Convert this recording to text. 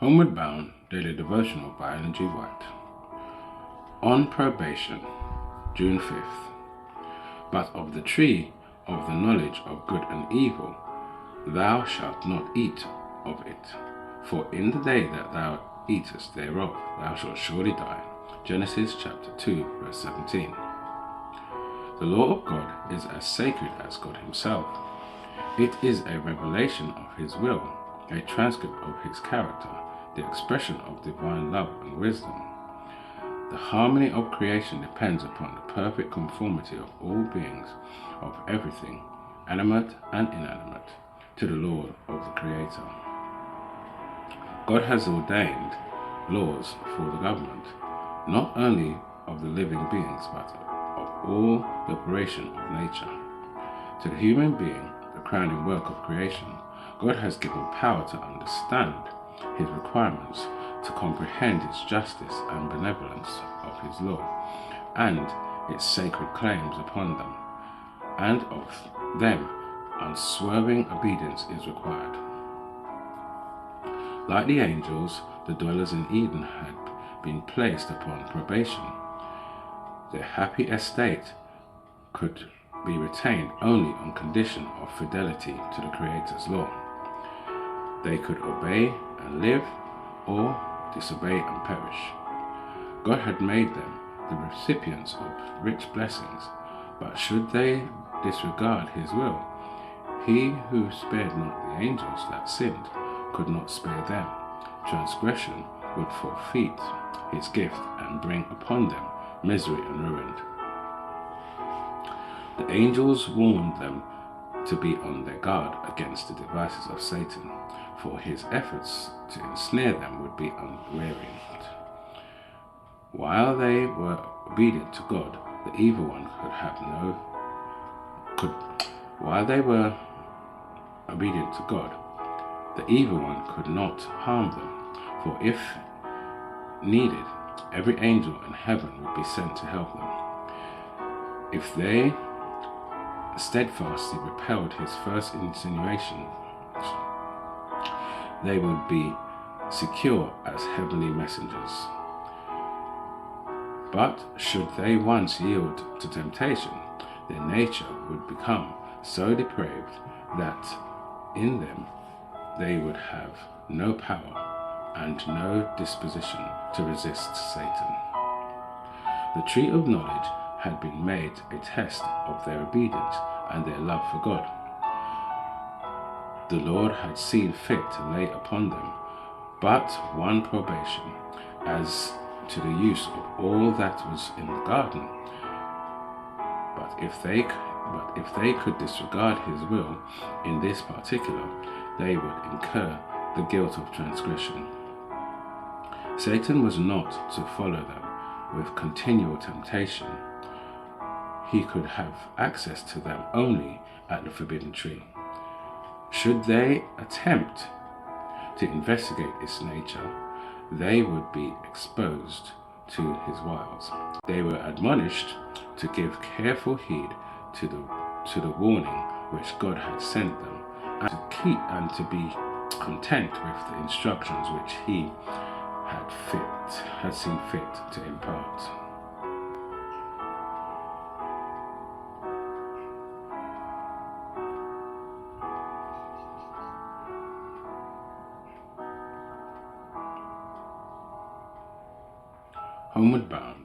Homeward Bound Daily Devotional by Ellen G. White. On Probation, June 5th. But of the tree of the knowledge of good and evil thou shalt not eat of it, for in the day that thou eatest thereof thou shalt surely die. Genesis chapter 2, verse 17. The law of God is as sacred as God himself. It is a revelation of his will, a transcript of his character, the expression of divine love and wisdom. The harmony of creation depends upon the perfect conformity of all beings, of everything, animate and inanimate, to the law of the Creator. God has ordained laws for the government, not only of the living beings, but of all the operation of nature. To the human being, the crowning work of creation, God has given power to understand his requirements, to comprehend his justice and benevolence of his law, and its sacred claims upon them, and of them unswerving obedience is required. Like the angels, the dwellers in Eden had been placed upon probation. Their happy estate could be retained only on condition of fidelity to the Creator's law. They could obey and live, or disobey and perish. God had made them the recipients of rich blessings, but should they disregard his will, he who spared not the angels that sinned could not spare them. Transgression would forfeit his gift and bring upon them misery and ruin. The angels warned them to be on their guard against the devices of Satan, for his efforts to ensnare them would be unwearied. While they were obedient to God, the evil one could not harm them, for if needed, every angel in heaven would be sent to help them. If they steadfastly repelled his first insinuation, they would be secure as heavenly messengers. But should they once yield to temptation, their nature would become so depraved that in them they would have no power and no disposition to resist Satan. The tree of knowledge had been made a test of their obedience and their love for God. The Lord had seen fit to lay upon them but one probation, as to the use of all that was in the garden. But if they could disregard his will in this particular, they would incur the guilt of transgression. Satan was not to follow them with continual temptation. He could have access to them only at the forbidden tree. Should they attempt to investigate its nature, they would be exposed to his wiles. They were admonished to give careful heed to the warning which God had sent them, and to keep and to be content with the instructions which he had seen fit to impart. Homeward Bound